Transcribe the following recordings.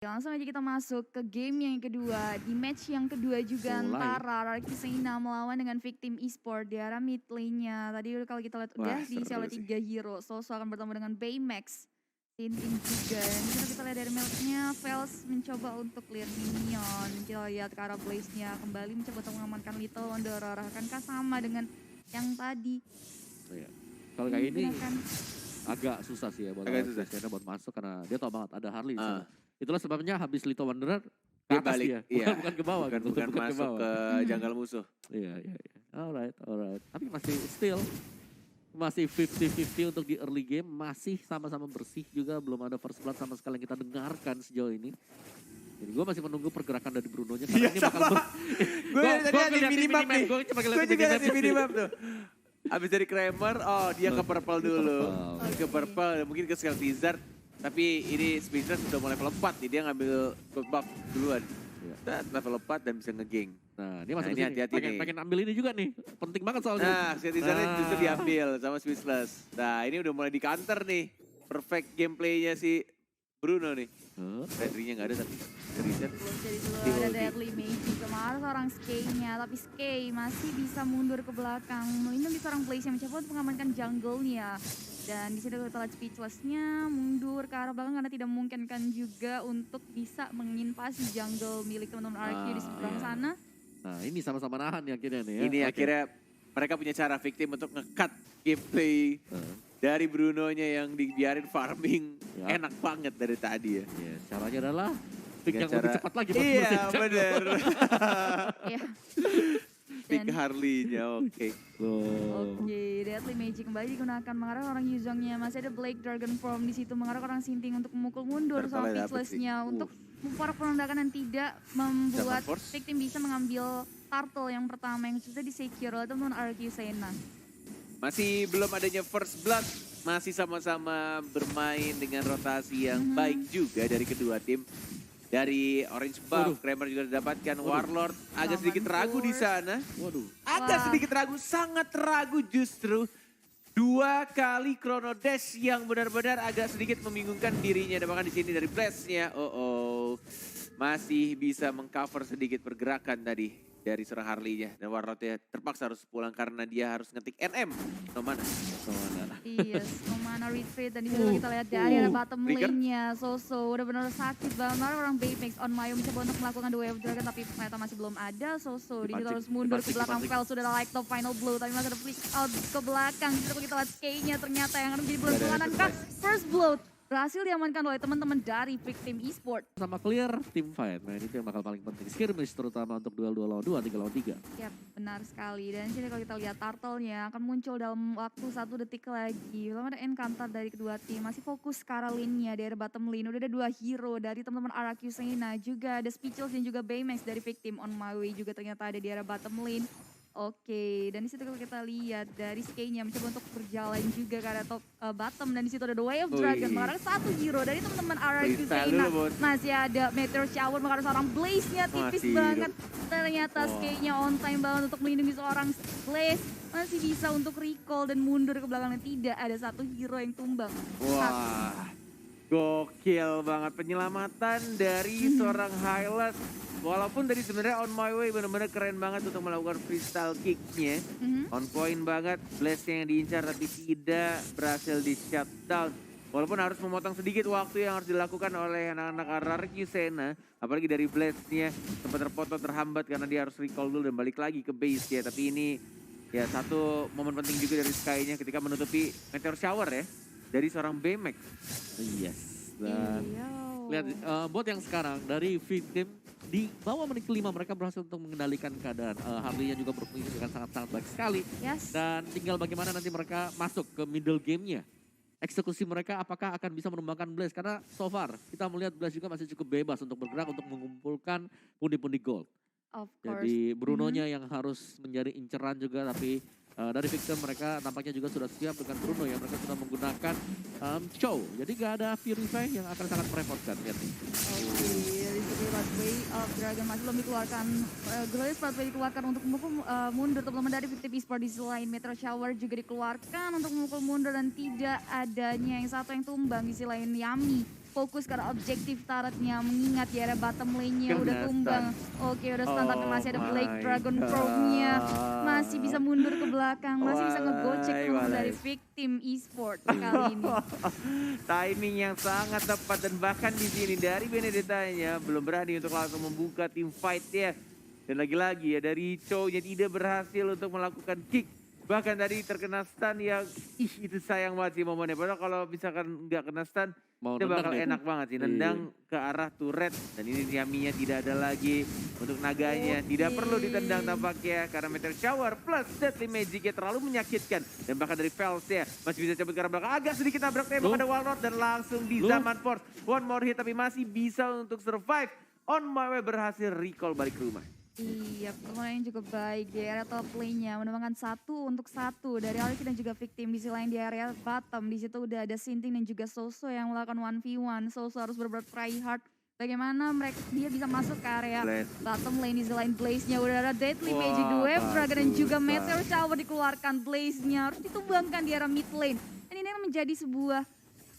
Langsung aja kita masuk ke game yang kedua. Di match yang kedua juga Mulai. antara Rarky Seina melawan dengan Victim Esport di arah mid lane-nya. Tadi kalau kita lihat udah Wah, diisi seru oleh sih. 3 hero. Soso akan bertemu dengan Baymax. Tintin juga. Dan di kita lihat dari milknya, Vels mencoba untuk clear minion. Kita lihat ke arah Blaze-nya kembali mencoba untuk mengamankan Little Wanderer. Akankah sama dengan yang tadi? Iya. Kalau kayak ini Menggunakan agak susah sih ya buat Agak Rarky susah. Seina buat masuk karena dia tahu banget ada Harley di sana. Ah. Itulah sebabnya habis Little Wanderer ke Dia atas balik, dia, iya. bukan ke bawah Bukan, gitu, bukan ke masuk bawah. ke jungle musuh. Iya. Alright. Tapi masih still masih 50-50 untuk di early game, masih sama-sama bersih juga, belum ada first blood sama sekali yang kita dengarkan sejauh ini. Jadi gue masih menunggu pergerakan dari Bruno-nya karena Iya, ini bakal Gue tadi ada di minimap nih. Gue cuma Gue juga ada di minimap tuh. Abis dari Kramer, dia ke purple dulu. Ke purple, mungkin ke Skull Wizard. Tapi ini Speedrun sudah mulai level 4 nih, dia ngambil gold buff duluan. Iya. Level 4 dan bisa ngegeng. Nah, dia masih Nah, ini hati-hati nih. pengen ambil ini juga nih, penting banget soalnya. Nah, Citizennya justru diambil sama Speechless. Nah, ini udah mulai di counter nih. Perfect gameplaynya si Bruno nih. Redri-nya nggak ada tapi reset. belum jadi dulu ada Deadly Mage kemarin seorang Skye-nya, tapi Skye masih bisa mundur ke belakang melindungi seorang Blaze yang mencoba untuk mengamankan jungle-nya. Dan di sini kita lihat Speechless-nya mundur ke arah belakang karena tidak memungkinkan juga untuk bisa menginvasi jungle milik teman-teman RQ di seberang iya. sana. Nah, ini sama-sama nahan nih akhirnya nih ya. Ini Oke. akhirnya mereka punya cara victim untuk nge-cut gameplay dari Bruno-nya yang dibiarin farming. Ya. Enak banget dari tadi ya. Iya, caranya adalah pick Dengan yang lebih cepat lagi buat Iya, bersihin jungle. bener. Ya. Pick Dan Harley-nya, oke. Oke, Deadly Magic kembali digunakan mengarah orang Yuzongnya. Masih ada Blake Dragon Form di situ mengarah orang Sinting untuk memukul mundur sama Purple-nya dapet sih. Pixeless-nya untuk para perondakan dan tidak membuat Dapat force. victim bisa mengambil turtle yang pertama yang sudah di-secure oleh teman RQ Seina. Masih belum adanya first blood. Masih sama-sama bermain dengan rotasi yang baik juga dari kedua tim. Dari Orange Buff, Kramer juga didapatkan. Warlord agak sedikit ragu di sana. Waduh. Agak Wah. sedikit ragu, sangat ragu justru. 2 kali Chrono Dash yang benar-benar agak sedikit membingungkan dirinya. Dan bahkan di sini dari Blast-nya, masih bisa mengcover sedikit pergerakan tadi dari seorang Harley-nya. Dan Warlord-nya terpaksa harus pulang karena dia harus ngetik NM. No mana? Iya, Somana retreat dan di situ kita lihat dari arah bottom Trigger. lane-nya. Soso udah benar sakit banget. Orang Baymax on Mayo mencoba untuk melakukan the Wave Dragon tapi ternyata masih belum ada. Soso di situ Dipancing, harus mundur ke dipancing, belakang. dipancing. Fel sudah ada like top final blow tapi masih ada flick out ke belakang. Di situ kita lihat Skye-nya ternyata yang akan menjadi bulan Gak ada bulanan kah? First blow berhasil diamankan oleh teman-teman dari Victim Esport. Sama clear team fight. Nah, ini tuh yang bakal paling penting. Skirmish terutama untuk duel 2 lawan 2, 3 lawan 3. Yap, benar sekali. Dan sini kalau kita lihat turtle-nya akan muncul dalam waktu 1 detik lagi. Belum ada encounter dari kedua tim. Masih fokus ke arah lane-nya dari bottom lane. Udah ada 2 hero dari teman-teman RQ Seina. Juga ada Speechless dan juga Baymax dari Victim on My Way. Juga ternyata ada di arah bottom lane. Oke, dan di situ kalau kita lihat dari Skye-nya mencoba untuk berjalan juga ke arah top bottom. Dan di situ ada The Way of Dragon. Mengarah 1 hero dari teman-teman RQ Freestyle Seina. dulu, Bos. Masih ada Meteor Shower mengarah seorang Blaze-nya tipis Masih banget. Ternyata Skye-nya on time banget untuk melindungi seorang Blaze. Masih bisa untuk recall dan mundur ke belakang. Tidak ada 1 hero yang tumbang. Wah, gokil banget penyelamatan dari seorang Hylas. Walaupun tadi sebenarnya On My Way benar-benar keren banget untuk melakukan freestyle kicknya. On point banget, blast-nya yang diincar tapi tidak berhasil di shutdown. Walaupun harus memotong sedikit waktu yang harus dilakukan oleh anak-anak RRQ Seina. Apalagi dari blast-nya sempat terpotong terhambat karena dia harus recall dulu dan balik lagi ke base ya. Tapi ini ya satu momen penting juga dari Skye-nya ketika menutupi Meteor Shower ya. Dari seorang Baymax. Yes. Dan Iya. lihat bot yang sekarang dari Victim di bawah menit kelima mereka berhasil untuk mengendalikan keadaan. Harley-nya juga berfungsi dengan sangat-sangat baik sekali. Yes. Dan tinggal bagaimana nanti mereka masuk ke middle game-nya. Eksekusi mereka apakah akan bisa menumbangkan Blaze. Karena so far kita melihat Blaze juga masih cukup bebas untuk bergerak untuk mengumpulkan pundi-pundi gold. Of course. Jadi Bruno-nya yang harus menjadi inceran juga tapi dari Victim mereka tampaknya juga sudah siap dengan Bruno ya. Mereka sudah menggunakan Chow. Jadi gak ada Purify yang akan sangat merepotkan. Lihat nih. Oke, dari segi Way of Dragon masih belum dikeluarkan. Glorious Pathway dikeluarkan untuk memukul mundur teman-teman dari Victim Esport. Di selain Metro Shower juga dikeluarkan untuk memukul mundur dan tidak adanya yang satu yang tumbang di sisi lain Yami. fokus ke arah objektif turretnya, mengingat di area bottom lane-nya udah Kena tumbang. stun. Oke, udah stun tapi masih ada Oh Blake my Dragon Probe-nya. Masih bisa God. mundur ke belakang, masih bisa ngegocek Walai, teman-teman dari walai. Victim Esport kali ini. Timing yang sangat tepat dan bahkan di sini dari Benedetta-nya belum berani untuk langsung membuka tim fight ya. Dan lagi-lagi ya dari Chow-nya tidak berhasil untuk melakukan kick. Bahkan tadi terkena stun yang itu sayang banget sih momennya. Padahal kalau misalkan nggak kena stun Mau itu nendang bakal dia. enak banget sih. Iya. Nendang ke arah turret dan ini Yami-nya tidak ada lagi untuk naganya. Tidak Oke. perlu ditendang tampaknya karena Meteor Shower plus Deadly Magic-nya terlalu menyakitkan. Dan bahkan dari Fels ya masih bisa cabut ke arah belakang. Agak sedikit nabrak tembak Loh. ada Walnut dan langsung di Loh. Zaman Force. One more hit tapi masih bisa untuk survive. On my way berhasil recall balik ke rumah. Iya, permainan juga baik di area top lane-nya, menemukan 1-1 dari Alki dan juga Victim. Di sisi lain di area bottom, di situ udah ada Sinting dan juga Soso yang melakukan 1v1. Soso harus benar-benar try hard. Bagaimana dia bisa masuk ke area Blast. bottom lane. Di sisi lain Blaze-nya udah ada Deadly Wah, Magic, Wave Dragon dan juga bagusan. Meteor Shower dikeluarkan. Blaze-nya harus ditumbangkan di area mid lane. Dan ini akan menjadi sebuah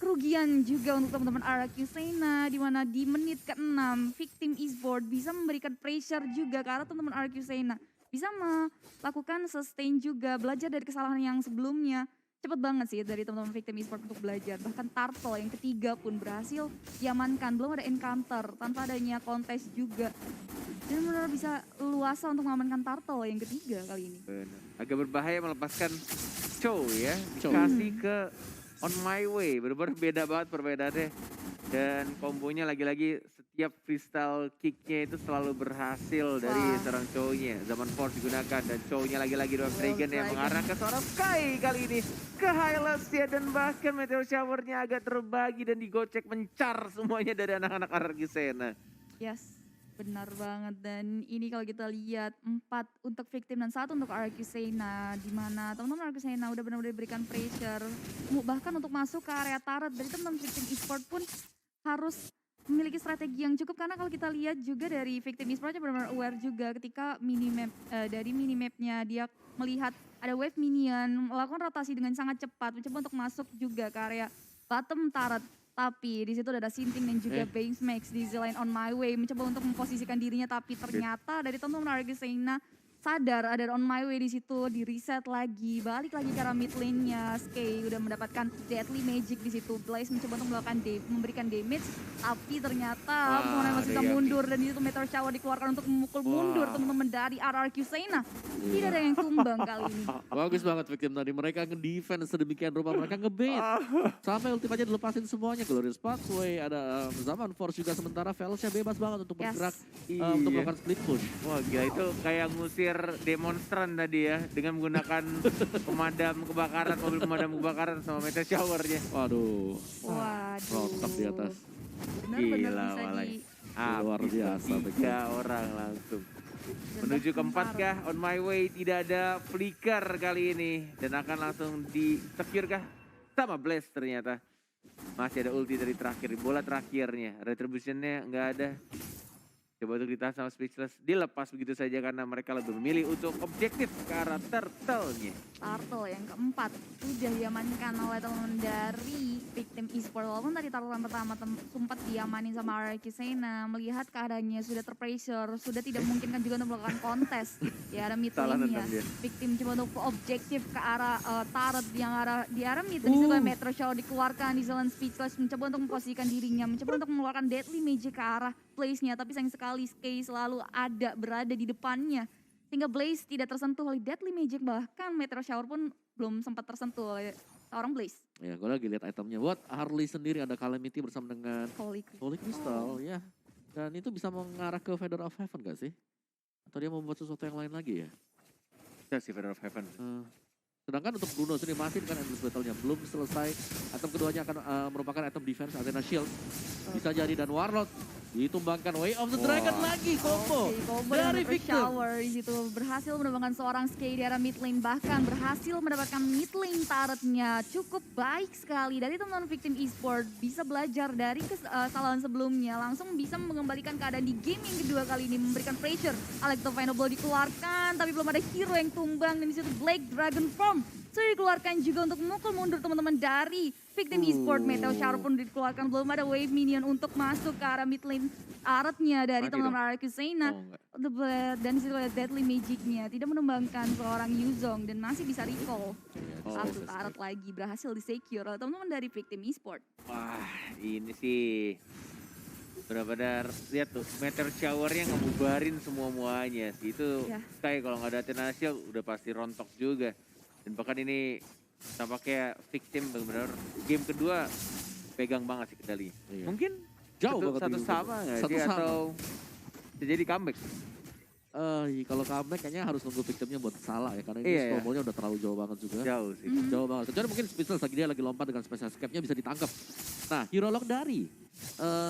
kerugian juga untuk teman-teman RRQ Sena, di mana di menit ke-6 Victim Esport bisa memberikan pressure juga ke arah teman-teman RRQ Sena. Bisa melakukan sustain juga, belajar dari kesalahan yang sebelumnya. Cepet banget sih dari teman-teman Victim Esport untuk belajar. Bahkan Turtle yang ketiga pun berhasil diamankan, belum ada encounter tanpa adanya kontes juga. Dan benar bisa luasa untuk mengamankan Turtle yang ketiga kali ini. Benar. Agak berbahaya melepaskan Chow ya. Chow. Dikasih ke On My Way. Benar-benar beda banget perbedaannya. Dan kombonya lagi-lagi setiap freestyle kicknya itu selalu berhasil dari Wah. seorang Chow-nya. Zaman Force digunakan dan Chow-nya lagi-lagi Dwarf Dwarf Dragon yang Dragon. mengarah ke seorang Sky kali ini. Ke Hylas ya dan bahkan Meteor Shower-nya agak terbagi dan digocek mencar semuanya dari anak-anak RRQ Sena. Yes, benar banget. Dan ini kalau kita lihat 4 untuk Victim dan 1 untuk RRQ Sena, di mana teman-teman RRQ Sena udah benar-benar diberikan pressure. Bahkan untuk masuk ke area turret dari teman-teman Victim Esport pun harus memiliki strategi yang cukup, karena kalau kita lihat juga dari Victim Esportnya benar-benar aware juga ketika minimap dari minimapnya dia melihat ada wave minion, melakukan rotasi dengan sangat cepat, mencoba untuk masuk juga ke area bottom turret. Tapi di situ udah ada Sinting dan juga Banks Max di line On My Way mencoba untuk memposisikan dirinya, tapi ternyata dari teman-teman RRQ Sena sadar ada On My Way di situ, di reset lagi, balik lagi ke arah mid lane-nya. Skye udah mendapatkan Deadly Magic di situ. Blaze mencoba untuk melakukan memberikan damage, tapi ternyata pemain masih bisa Yami. mundur dan di situ Meteor Shower dikeluarkan untuk memukul mundur teman-teman dari RRQ Sena. Tidak ada yang tumbang kali ini. Bagus banget Victim tadi. Mereka nge-defense sedemikian rupa. Mereka nge-bait. Sampai ultim aja dilepasin semuanya. Glorious Pathway, ada Zaman Force juga. Sementara Velsnya bebas banget untuk Yes. bergerak. Iya. Untuk melakukan split push. Wah gila itu kayak ngusir demonstran tadi ya. Dengan menggunakan pemadam kebakaran, mobil pemadam kebakaran sama Meteor Shower-nya. Waduh. Waduh. Rontok di atas. Benar-benar Gila, bisa walai. di Luar Habis biasa, 3 orang langsung. dan Menuju ke bahkan 4 kah? On My Way tidak ada flicker kali ini. Dan akan langsung di secure kah? Sama Blaze ternyata. Masih ada ulti dari terakhir, bola terakhirnya. Retribution-nya nggak ada. Coba untuk ditahan sama Speechless. Dilepas begitu saja karena mereka lebih memilih untuk objektif ke arah turtle-nya. Turtle yang keempat sudah diamankan oleh teman dari Victim Esport. Walaupun tadi Turtle yang pertama sempat diamanin sama RRQ Sena, melihat keadaannya sudah terpressure, sudah tidak memungkinkan juga untuk melakukan kontes di arah mid Salah lane-nya. nendang dia. Victim coba untuk objektif ke arah turret yang di arah mid. Dan di situ Metro Show dikeluarkan di zone Speechless, mencoba untuk memposisikan dirinya, mencoba untuk mengeluarkan Deadly Magic ke arah place-nya, tapi sayang sekali Skye selalu berada di depannya. Sehingga Blaze tidak tersentuh oleh Deadly Magic, bahkan Meteor Shower pun belum sempat tersentuh oleh seorang Blaze. Ya, gue lagi lihat itemnya. Buat Harley sendiri ada Calamity bersama dengan Holy Holy Crystal, ya. Dan itu bisa mengarah ke Feather of Heaven gak sih? Atau dia membuat sesuatu yang lain lagi ya? Kita sih Feather of Heaven. Sedangkan untuk Bruno sendiri masih dengan Endless Battle-nya belum selesai. Item keduanya akan merupakan item defense Athena Shield. Bisa jadi dan Warlord ditumbangkan Way of the Dragon Wah. lagi combo. Oke, combo dari dari Victim. Shower di situ berhasil mendapatkan seorang Skye di arah mid lane, bahkan berhasil mendapatkan mid lane turretnya. Cukup baik sekali dari teman-teman Victim Esport, bisa belajar dari kesalahan sebelumnya, langsung bisa mengembalikan keadaan di game yang kedua kali ini, memberikan pressure. Electrovinoble dikeluarkan, tapi belum ada hero yang tumbang, dan di situ Blake Dragon Form sudah dikeluarkan juga untuk memukul mundur teman-teman dari Victim Esport Meteor Shower pun dikeluarkan, belum ada wave minion untuk masuk ke arah mid lane Aratnya dari Mati teman-teman Aracusena. Oh enggak. Dan disitu ada Deadly Magicnya, tidak menumbangkan seorang Yuzong dan masih bisa recall. Oh, Satu Arat lagi berhasil di-secure oleh teman-teman dari Victim Esport. Wah, ini sih benar-benar lihat tuh meteor shower-nya ngebubarin semua-muanya sih. Itu Ya. kayak kalau nggak ada Athena Shield udah pasti rontok juga. Dan bahkan ini tampaknya Victim benar-benar game kedua pegang banget sih kendalinya. Iya. Mungkin Jauh banget satu di sama nggak Satu sih sama. atau bisa jadi comeback? Kalau comeback kayaknya harus nunggu victimnya buat salah ya, karena ini Iya, iya. snowballnya udah terlalu jauh banget juga. Jauh sih. Jauh banget. Kecuali mungkin Speechless lagi dia lagi lompat dengan special escape-nya bisa ditangkap. Nah, hero lock dari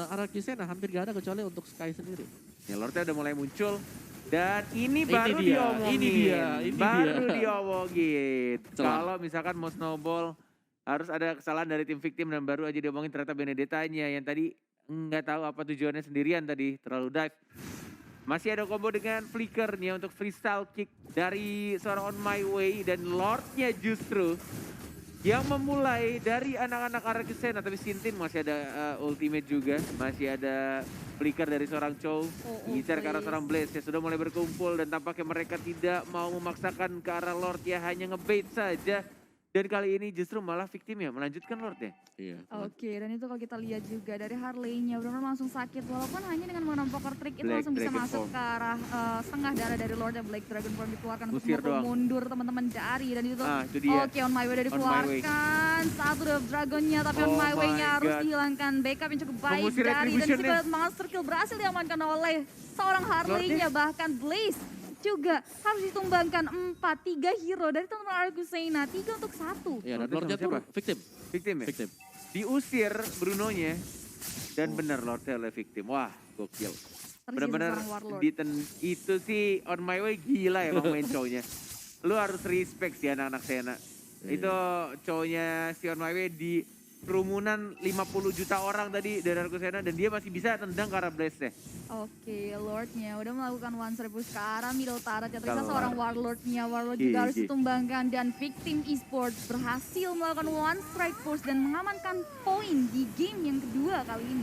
Aracusena hampir gak ada kecuali untuk Sky sendiri. Ya Lordnya udah mulai muncul. Dan ini Ini baru dia, diomongin. ini dia, ini baru dia. diomongin. Celah. Kalau misalkan mau snowball harus ada kesalahan dari tim victim dan baru aja diomongin ternyata Benedettanya yang tadi nggak tahu apa tujuannya sendirian tadi terlalu dive. Masih ada combo dengan flickernya untuk freestyle kick dari seorang On My Way dan Lordnya justru yang memulai dari anak-anak Aracusena, tapi Sintin masih ada ultimate juga, masih ada flicker dari seorang Chow, ngincar ke arah seorang Blaze ya sudah mulai berkumpul dan tampaknya mereka tidak mau memaksakan ke arah Lord ya, hanya ngebait saja. Dan kali ini justru malah victim ya melanjutkan Lord ya. Iya. Oke, dan itu kalau kita lihat juga dari Harley-nya benar-benar langsung sakit, walaupun hanya dengan menggunakan poker trick itu Black langsung bisa Dragon masuk Form. ke arah setengah darah dari Lord dan Black Dragon Form dikeluarkan untuk Usir memukul doang. mundur teman-teman dari, dan itu Itu dia. oke, On My Way udah On My Way. dikeluarkan, satu dari Dragonnya, tapi On Oh My my Way-nya harus God. dihilangkan backup yang cukup baik Mengusir dari, dan retribution-nya. juga master kill berhasil diamankan oleh seorang Harley-nya, bahkan Blaze juga harus ditumbangkan 3 hero dari teman-teman Aracusena, 3 untuk 1. Iya, dan Lordnya Lordnya sama tuh victim. Victim ya? Victim. Diusir Brunonya dan benar Lordnya oleh victim. Wah, gokil. Benar-benar seorang Warlord. itu sih On My Way gila emang main cowoknya. Lu harus respect sih anak-anak Sena. Iya. Itu cowoknya si On My Way di kerumunan 50 juta orang tadi dari Aracusena dan dia masih bisa tendang ke arah Blaze-nya. Oke, Lordnya udah melakukan one rebus ke arah middle turret. Ya, ternyata Kelar. seorang Warlord-nya. Warlord GG. juga harus ditumbangkan dan Victim Esport berhasil melakukan one strike force dan mengamankan poin di game yang kedua kali ini.